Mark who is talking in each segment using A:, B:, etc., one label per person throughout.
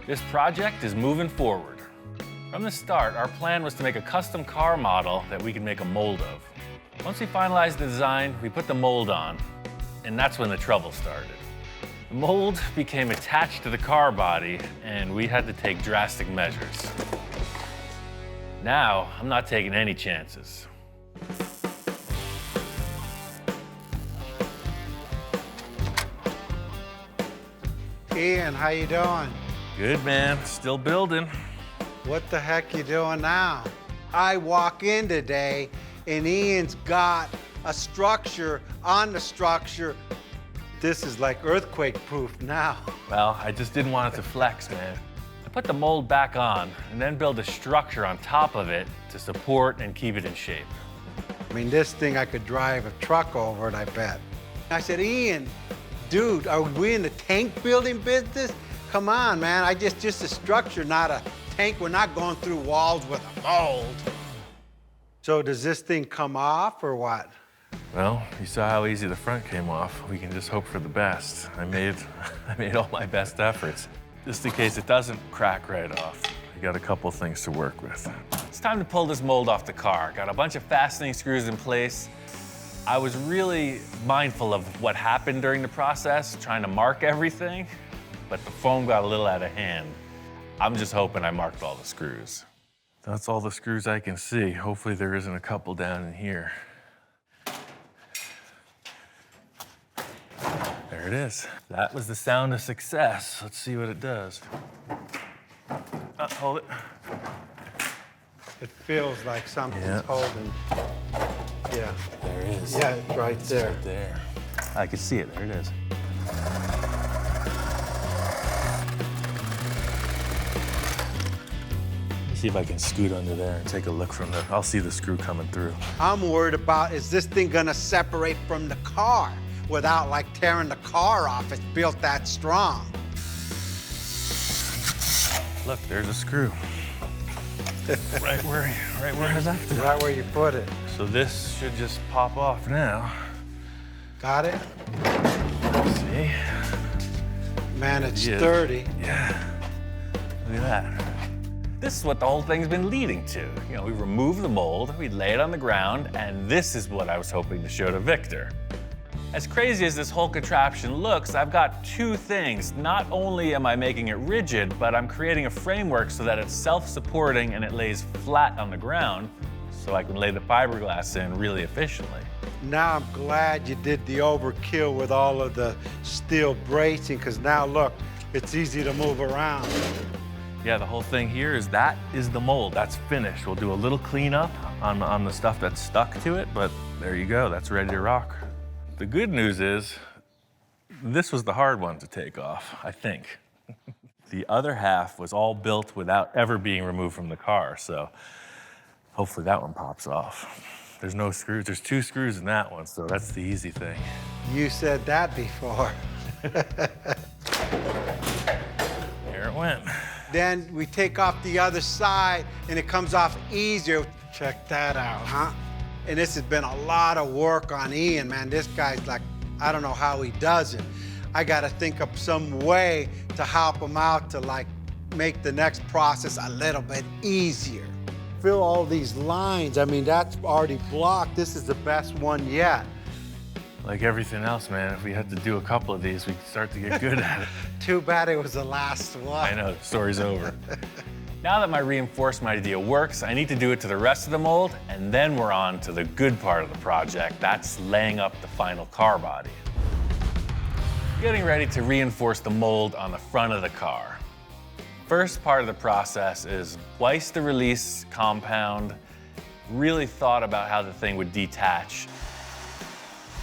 A: This project is moving forward. From the start, our plan was to make a custom car model that we could make a mold of. Once we finalized the design, we put the mold on, and that's when the trouble started. The mold became attached to the car body, and we had to take drastic measures. Now, I'm not taking any chances.
B: Ian, how you doing?
A: Good, man. Still building.
B: What the heck you doing now? I walk in today and Ian's got a structure on the structure. This is like earthquake proof now.
A: Well, I just didn't want it to flex, man. I put the mold back on and then build a structure on top of it to support and keep it in shape.
B: I mean, this thing I could drive a truck over it, I bet. I said, Ian, dude, are we in the tank building business? Come on, man, just a structure, not a tank. We're not going through walls with a mold. So does this thing come off or what?
A: Well, you saw how easy the front came off. We can just hope for the best. I made all my best efforts. Just in case it doesn't crack right off. I got a couple things to work with. It's time to pull this mold off the car. Got a bunch of fastening screws in place. I was really mindful of what happened during the process, trying to mark everything, but the foam got a little out of hand. I'm just hoping I marked all the screws. That's all the screws I can see. Hopefully there isn't a couple down in here. There it is. That was the sound of success. Let's see what it does. Hold it.
B: It feels like something's holding. Yeah.
A: There it is.
B: Yeah, it's right there.
A: Right there. I can see it. There it is. See if I can scoot under there and take a look from there. I'll see the screw coming through.
B: I'm worried about, is this thing gonna separate from the car without like tearing the car off? It's built that strong.
A: Look, there's a screw. right where I left it.
B: Right where you put it.
A: So this should just pop off now.
B: Got it?
A: See?
B: Man, it's sturdy.
A: Yeah. Look at that. This is what the whole thing's been leading to. You know, we remove the mold, we lay it on the ground, and this is what I was hoping to show to Victor. As crazy as this whole contraption looks, I've got two things. Not only am I making it rigid, but I'm creating a framework so that it's self-supporting and it lays flat on the ground, so I can lay the fiberglass in really efficiently.
B: Now I'm glad you did the overkill with all of the steel bracing, because now look, it's easy to move around.
A: Yeah, the whole thing here is that is the mold. That's finished. We'll do a little cleanup on the stuff that's stuck to it, but there you go. That's ready to rock. The good news is this was the hard one to take off, I think. The other half was all built without ever being removed from the car, so hopefully that one pops off. There's no screws. There's 2 screws in that one, so that's the easy thing.
B: You said that before.
A: There it went.
B: Then we take off the other side and it comes off easier. Check that out, huh? And this has been a lot of work on Ian, man. This guy's like, I don't know how he does it. I gotta think of some way to help him out to like make the next process a little bit easier. Fill all these lines. I mean, that's already blocked. This is the best one yet.
A: Like everything else, man, if we had to do a couple of these, we'd start to get good at it.
B: Too bad it was the last one.
A: I know, the story's over. Now that my reinforcement idea works, I need to do it to the rest of the mold, and then we're on to the good part of the project. That's laying up the final car body. Getting ready to reinforce the mold on the front of the car. First part of the process is twice the release compound. Really thought about how the thing would detach.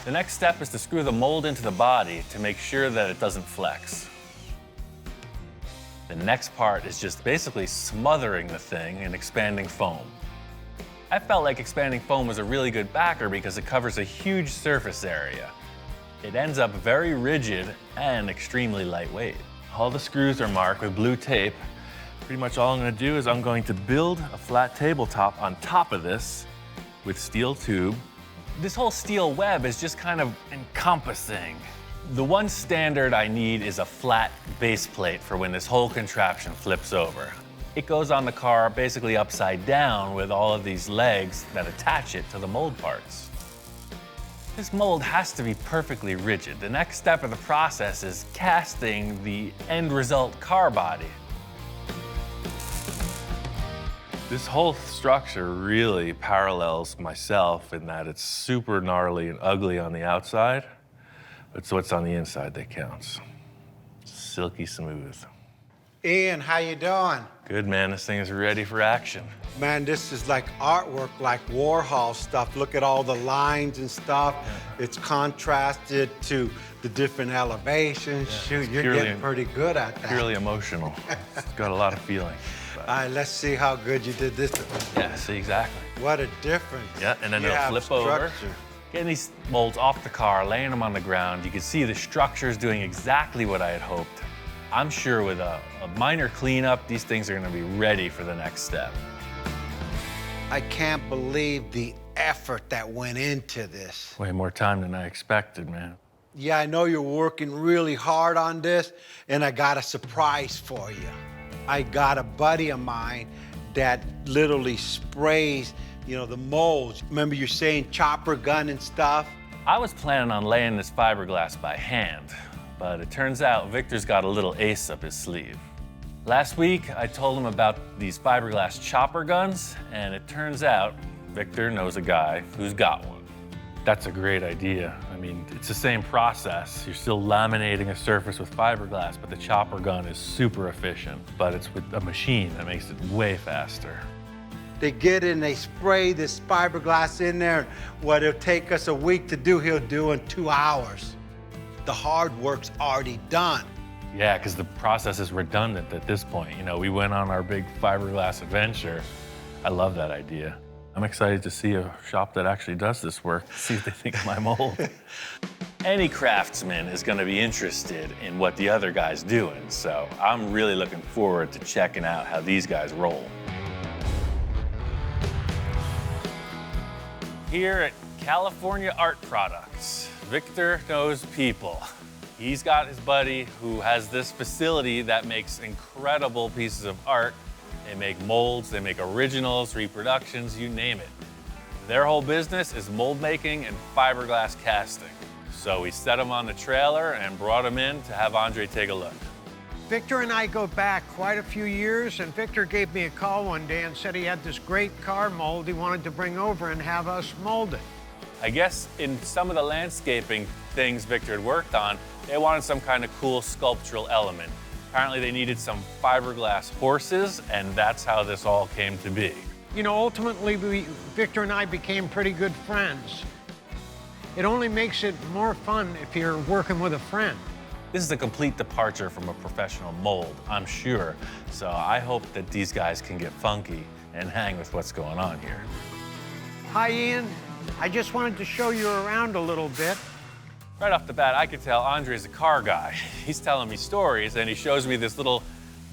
A: The next step is to screw the mold into the body to make sure that it doesn't flex. The next part is just basically smothering the thing in expanding foam. I felt like expanding foam was a really good backer because it covers a huge surface area. It ends up very rigid and extremely lightweight. All the screws are marked with blue tape. Pretty much all I'm going to do is I'm going to build a flat tabletop on top of this with steel tube. This whole steel web is just kind of encompassing The one standard I need is a flat base plate for when this whole contraption flips over. It goes on the car basically upside down with all of these legs that attach it to the mold parts. This mold has to be perfectly rigid. The next step of the process is casting the end result car body. This whole structure really parallels myself in that it's super gnarly and ugly on the outside, but it's what's on the inside that counts. Silky smooth.
B: Ian, how you doing?
A: Good, man. This thing is ready for action.
B: Man, this is like artwork, like Warhol stuff. Look at all the lines and stuff. It's contrasted to the different elevations. Shoot, you're getting pretty good at that.
A: Purely emotional. It's got a lot of feeling.
B: All right, let's see how good you did this.
A: Yeah, see, exactly.
B: What a difference.
A: Yeah, and then
B: You
A: it'll
B: have
A: flip over.
B: structure.
A: Getting these molds off the car, laying them on the ground, you can see the structure's doing exactly what I had hoped. I'm sure with a minor cleanup, these things are gonna be ready for the next step.
B: I can't believe the effort that went into this.
A: Way more time than I expected, man.
B: Yeah, I know you're working really hard on this, and I got a surprise for you. I got a buddy of mine that literally sprays, you know, the molds. Remember you saying chopper gun and stuff?
A: I was planning on laying this fiberglass by hand, but it turns out Victor's got a little ace up his sleeve. Last week, I told him about these fiberglass chopper guns, and it turns out Victor knows a guy who's got one. That's a great idea. I mean, it's the same process. You're still laminating a surface with fiberglass, but the chopper gun is super efficient. But it's with a machine that makes it way faster.
B: They get in, they spray this fiberglass in there. What it'll take us a week to do, he'll do in 2 hours. The hard work's already done.
A: Yeah, because the process is redundant at this point. You know, we went on our big fiberglass adventure. I love that idea. I'm excited to see a shop that actually does this work, see what they think of my mold. Any craftsman is gonna be interested in what the other guy's doing, so I'm really looking forward to checking out how these guys roll. Here at California Art Products, Victor knows people. He's got his buddy who has this facility that makes incredible pieces of art. They make molds, they make originals, reproductions, you name it. Their whole business is mold making and fiberglass casting. So we set them on the trailer and brought them in to have Andre take a look.
C: Victor and I go back quite a few years, and Victor gave me a call one day and said he had this great car mold he wanted to bring over and have us mold it.
A: I guess in some of the landscaping things Victor had worked on, they wanted some kind of cool sculptural element. Apparently they needed some fiberglass horses, and that's how this all came to be.
C: You know, ultimately, Victor and I became pretty good friends. It only makes it more fun if you're working with a friend.
A: This is a complete departure from a professional mold, I'm sure. So I hope that these guys can get funky and hang with what's going on here.
C: Hi, Ian. I just wanted to show you around a little bit.
A: Right off the bat, I could tell Andre's a car guy. He's telling me stories, and he shows me this little,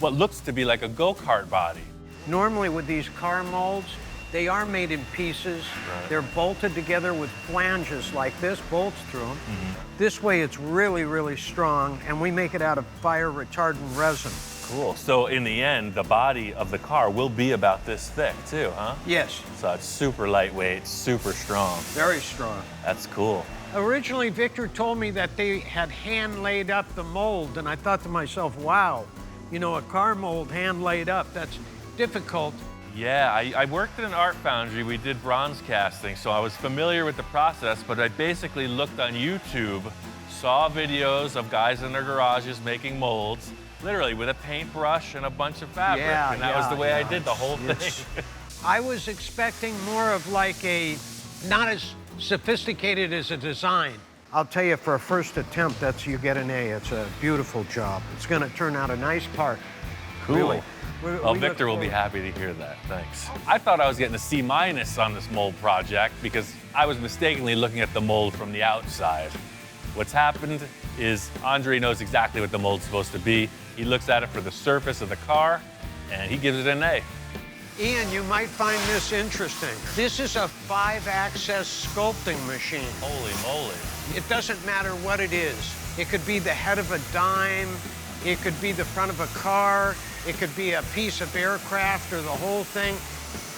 A: what looks to be like a go-kart body.
C: Normally with these car molds, they are made in pieces.
A: Right.
C: They're bolted together with flanges like this, bolts through them. This way it's really, really strong, and we make it out of fire retardant resin.
A: Cool. So in the end, the body of the car will be about this thick too, huh?
C: Yes,
A: So it's super lightweight, super strong.
C: very strong.
A: That's cool.
C: Originally, Victor told me that they had hand laid up the mold, and I thought to myself, wow, you know, a car mold hand laid up, that's difficult.
A: Yeah, I worked at an art foundry. We did bronze casting, so I was familiar with the process, but I basically looked on YouTube, saw videos of guys in their garages making molds, literally with a paintbrush and a bunch of fabric, and that was the way I did the whole thing.
C: I was expecting more of like a, not as sophisticated as a design. I'll tell you, for a first attempt, you get an A. It's a beautiful job. It's gonna turn out a nice part.
A: Cool.
C: Really.
A: Well, Victor will be happy to hear that. Thanks. I thought I was getting a C- on this mold project because I was mistakenly looking at the mold from the outside. What's happened is Andre knows exactly what the mold's supposed to be. He looks at it for the surface of the car, and he gives it an A.
C: Ian, you might find this interesting. This is a 5-axis sculpting machine.
A: Holy moly.
C: It doesn't matter what it is. It could be the head of a dime. It could be the front of a car. It could be a piece of aircraft or the whole thing.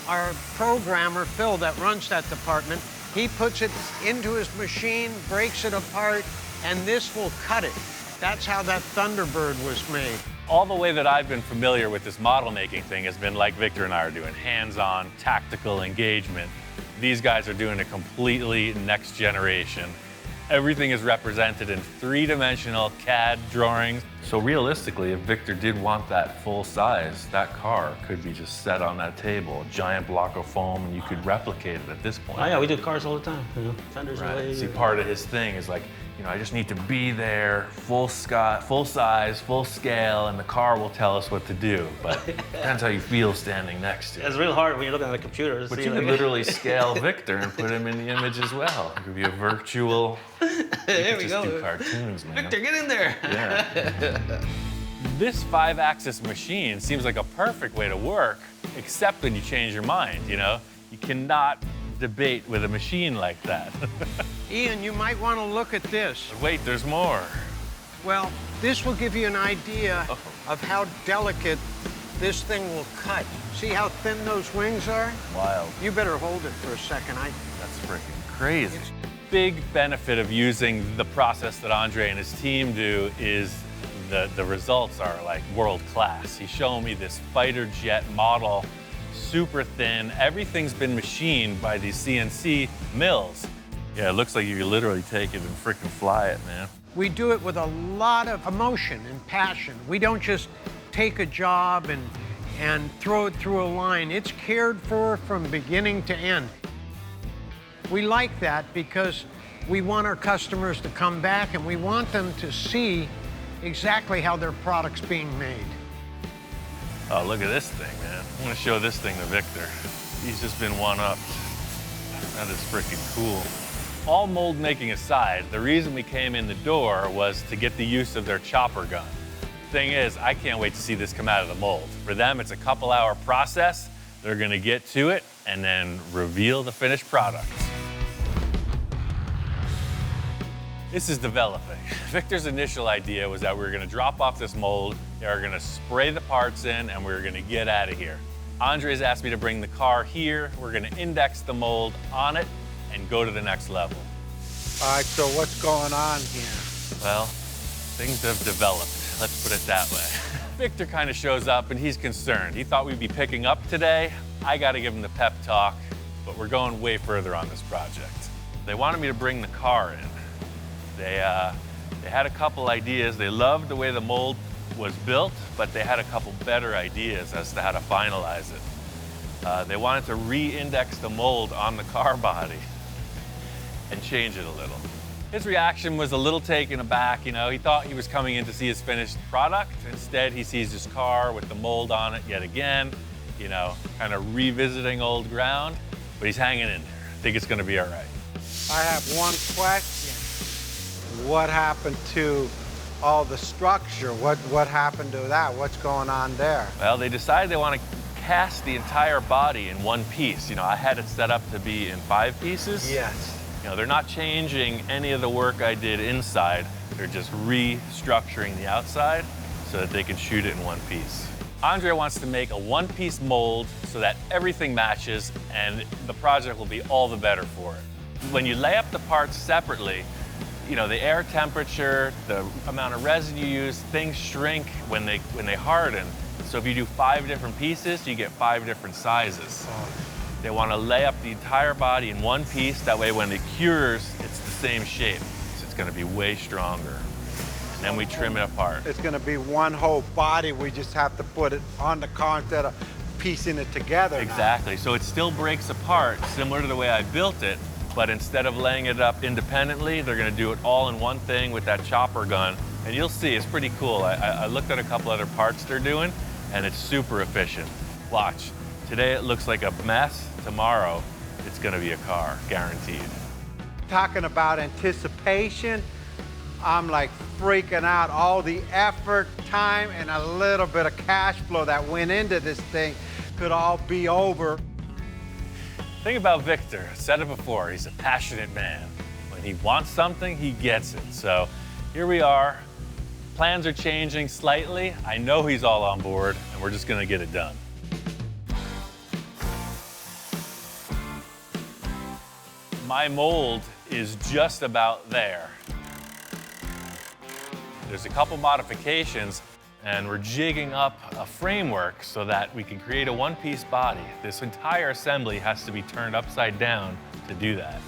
C: Our programmer, Phil, that runs that department, he puts it into his machine, breaks it apart, and this will cut it. That's how that Thunderbird was made.
D: All the way that I've been familiar with this model making thing has been like Victor and I are doing, hands-on, tactical engagement. These guys are doing a completely next generation. Everything is represented in three-dimensional CAD drawings.
A: So realistically, if Victor did want that full size, that car could be just set on that table, a giant block of foam, and you could replicate it at this point.
E: Oh yeah, we do cars all the time. You know, fenders away.
A: See, part of his thing is like, you know, I just need to be there, full size, full scale, and the car will tell us what to do. But depends how you feel standing next to it.
E: It's real hard when you're looking at a computer.
A: But you could literally scale Victor and put him in the image as well. It could be a virtual.
E: There we go.
A: Just do cartoons, man.
E: Victor, get in there.
A: Yeah.
D: This 5-axis machine seems like a perfect way to work, except when you change your mind, you know? You cannot debate with a machine like that.
C: Ian, you might want to look at this.
D: Wait, there's more.
C: Well, this will give you an idea of how delicate this thing will cut. See how thin those wings are?
A: Wild.
C: You better hold it for a second.
A: That's freaking crazy.
D: Big benefit of using the process that Andre and his team do is the results are like world class. He's showing me this fighter jet model, super thin. Everything's been machined by these CNC mills.
A: Yeah, it looks like you could literally take it and freaking fly it, man.
C: We do it with a lot of emotion and passion. We don't just take a job and throw it through a line. It's cared for from beginning to end. We like that because we want our customers to come back and we want them to see exactly how their product's being made.
A: Oh, look at this thing, man. I'm gonna show this thing to Victor. He's just been one-upped. That is freaking cool.
D: All mold making aside, the reason we came in the door was to get the use of their chopper gun. Thing is, I can't wait to see this come out of the mold. For them, it's a couple-hour process. They're gonna get to it and then reveal the finished product. This is developing. Victor's initial idea was that we were gonna drop off this mold, they were gonna spray the parts in, and we were gonna get out of here. Andre's asked me to bring the car here. We're gonna index the mold on it and go to the next level.
B: All right, so what's going on here?
D: Well, things have developed, let's put it that way. Victor kind of shows up and he's concerned. He thought we'd be picking up today. I gotta give him the pep talk, but we're going way further on this project. They wanted me to bring the car in. They had a couple ideas. They loved the way the mold was built, but they had a couple better ideas as to how to finalize it. They wanted to re-index the mold on the car body and change it a little. His reaction was a little taken aback, you know. He thought he was coming in to see his finished product. Instead, he sees his car with the mold on it yet again, you know, kind of revisiting old ground, but he's hanging in there. I think it's gonna be all right.
B: I have one question. What happened to all the structure? What happened to that? What's going on there?
D: Well, they decided they want to cast the entire body in one piece. You know, I had it set up to be in 5 pieces.
B: Yes.
D: You know, they're not changing any of the work I did inside. They're just restructuring the outside so that they can shoot it in one piece. Andre wants to make a one-piece mold so that everything matches and the project will be all the better for it. When you lay up the parts separately, you know, the air temperature, the amount of resin you use, things shrink when they harden. So if you do 5 different pieces, you get 5 different sizes. They want to lay up the entire body in one piece. That way when it cures, it's the same shape. So it's going to be way stronger. And then we trim it apart.
B: It's going to be one whole body. We just have to put it on the car instead of piecing it together.
D: Exactly. So it still breaks apart, similar to the way I built it. But instead of laying it up independently, they're gonna do it all in one thing with that chopper gun. And you'll see, it's pretty cool. I looked at a couple other parts they're doing, and it's super efficient. Watch. Today it looks like a mess. Tomorrow, it's gonna be a car, guaranteed.
B: Talking about anticipation, I'm like freaking out. All the effort, time, and a little bit of cash flow that went into this thing could all be over.
D: Thing about Victor, I said it before, he's a passionate man. When he wants something, he gets it. So here we are. Plans are changing slightly. I know he's all on board, and we're just gonna get it done. My mold is just about there. There's a couple modifications, and we're jigging up a framework so that we can create a one-piece body. This entire assembly has to be turned upside down to do that.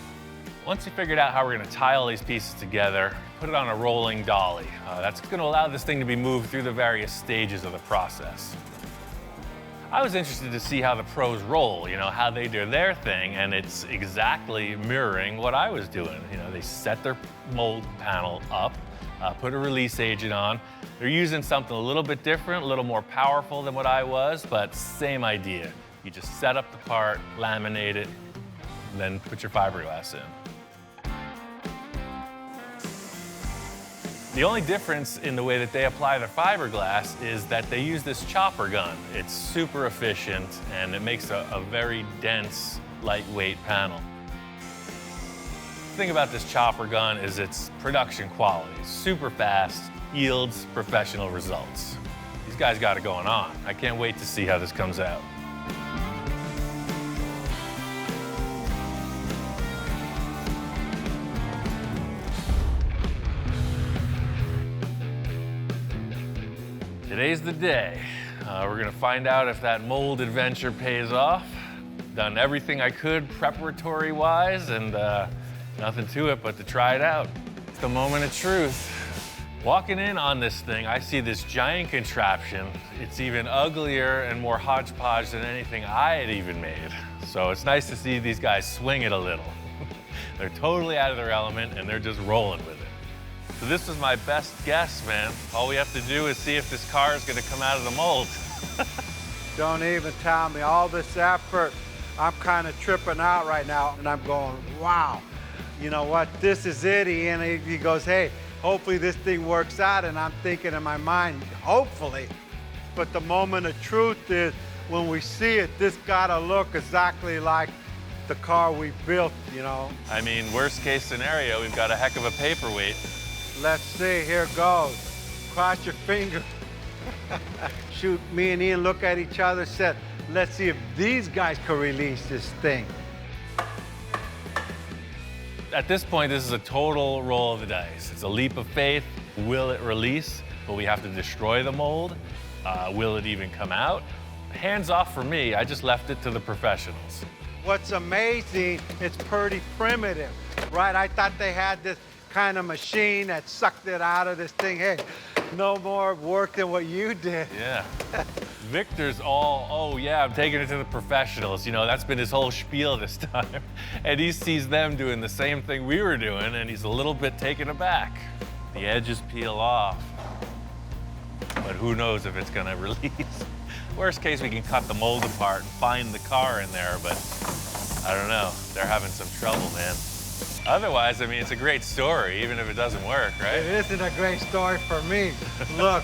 D: Once we figured out how we're gonna tie all these pieces together, put it on a rolling dolly. That's gonna allow this thing to be moved through the various stages of the process. I was interested to see how the pros roll, you know, how they do their thing, and it's exactly mirroring what I was doing. You know, they set their mold panel up, put a release agent on. They're using something a little bit different, a little more powerful than what I was, but same idea. You just set up the part, laminate it, and then put your fiberglass in. The only difference in the way that they apply their fiberglass is that they use this chopper gun. It's super efficient, and it makes a very dense, lightweight panel. The thing about this chopper gun is its production quality. Super fast, yields professional results. These guys got it going on. I can't wait to see how this comes out. Today's the day. We're gonna find out if that mold adventure pays off. Done everything I could preparatory-wise, and nothing to it but to try it out. It's the moment of truth. Walking in on this thing, I see this giant contraption. It's even uglier and more hodgepodge than anything I had even made. So it's nice to see these guys swing it a little. They're totally out of their element, and they're just rolling with it. So this is my best guess, man. All we have to do is see if this car is gonna come out of the mold.
B: Don't even tell me all this effort. I'm kind of tripping out right now, and I'm going, wow. You know what? This is it. And he goes, hey, hopefully this thing works out. And I'm thinking in my mind, hopefully. But the moment of truth is when we see it, this gotta look exactly like the car we built, you know.
D: I mean, worst case scenario, we've got a heck of a paperweight.
B: Let's see, here goes. Cross your fingers. Shoot, me and Ian look at each other, said, let's see if these guys can release this thing.
D: At this point, this is a total roll of the dice. It's a leap of faith. Will it release? Will we have to destroy the mold? Will it even come out? Hands off for me. I just left it to the professionals.
B: What's amazing, it's pretty primitive, right? I thought they had this kind of machine that sucked it out of this thing. Hey, no more work than what you did.
D: Yeah. Victor's all, oh yeah, I'm taking it to the professionals. You know, that's been his whole spiel this time. And he sees them doing the same thing we were doing, and he's a little bit taken aback. The edges peel off, but who knows if it's gonna release. Worst case, we can cut the mold apart and find the car in there, but I don't know. They're having some trouble, man. Otherwise, I mean, it's a great story, even if it doesn't work, right?
B: It isn't a great story for me. Look,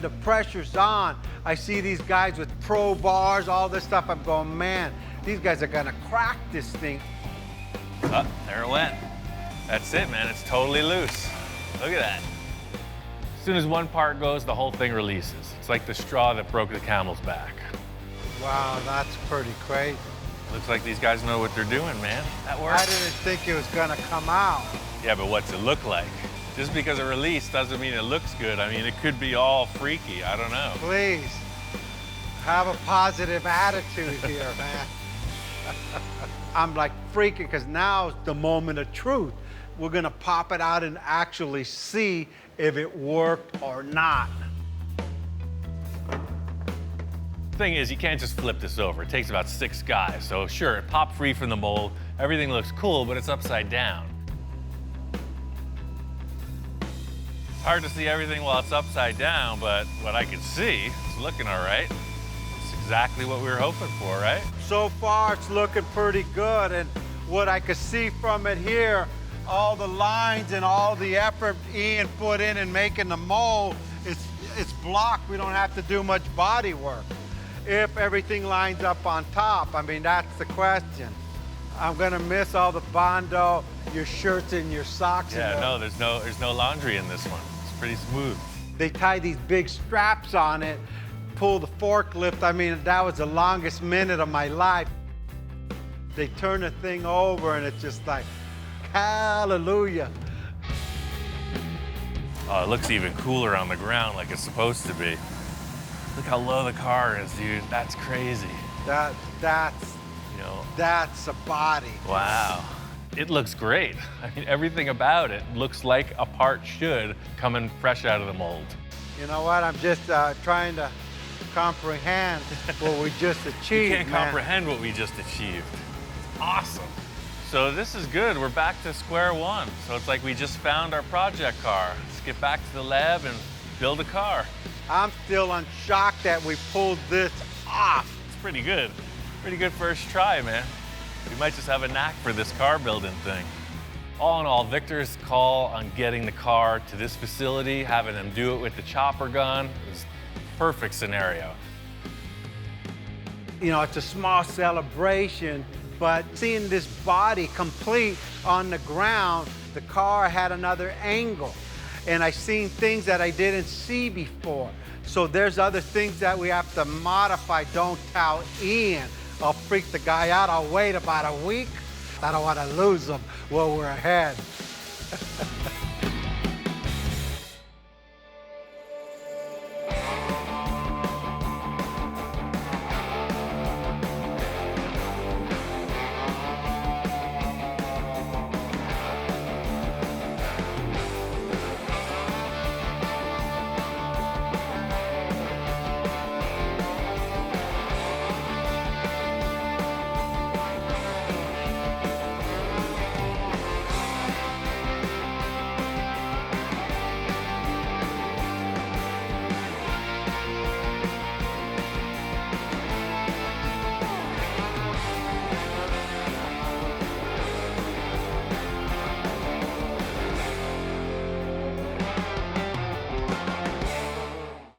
B: the pressure's on. I see these guys with pro bars, all this stuff. I'm going, man, these guys are gonna crack this thing.
D: Oh, there it went. That's it, man. It's totally loose. Look at that. As soon as one part goes, the whole thing releases. It's like the straw that broke the camel's back.
B: Wow, that's pretty crazy.
D: Looks like these guys know what they're doing, man. That works.
B: I didn't think it was gonna come out.
D: Yeah, but what's it look like? Just because it released doesn't mean it looks good. I mean, it could be all freaky. I don't know.
B: Please, have a positive attitude here, man. I'm like freaking because now's the moment of truth. We're gonna pop it out and actually see if it worked or not.
D: Thing is, you can't just flip this over. It takes about 6 guys. So sure, it popped free from the mold. Everything looks cool, but it's upside down. It's hard to see everything while it's upside down, but what I can see, it's looking all right. It's exactly what we were hoping for, right?
B: So far, it's looking pretty good. And what I could see from it here, all the lines and all the effort Ian put in making the mold, it's blocked. We don't have to do much body work. If everything lines up on top, I mean, that's the question. I'm gonna miss all the Bondo, your shirts and your socks.
D: Yeah, no, there's no laundry in this one. It's pretty smooth.
B: They tie these big straps on it, pull the forklift. I mean, that was the longest minute of my life. They turn the thing over and it's just like, hallelujah.
A: Oh, it looks even cooler on the ground like it's supposed to be. Look how low the car is, dude. That's crazy.
B: That's
A: You know,
B: a body.
A: wow. It looks great. I mean, everything about it looks like a part should coming fresh out of the mold.
B: You know what? I'm just trying to comprehend what we just achieved.
A: You can't
B: man.
A: comprehend what we just achieved. Awesome. So this is good. We're back to square one. So it's like we just found our project car. Let's get back to the lab and build a car.
B: I'm still shocked that we pulled this off.
A: It's pretty good. Pretty good first try, man. We might just have a knack for this car building thing. All in all, Victor's call on getting the car to this facility, having them do it with the chopper gun, is perfect scenario.
B: You know, it's a small celebration, but seeing this body complete on the ground, the car had another angle. And I seen things that I didn't see before. So there's other things that we have to modify. Don't tell Ian. I'll freak the guy out. I'll wait about a week. I don't want to lose him while we're ahead.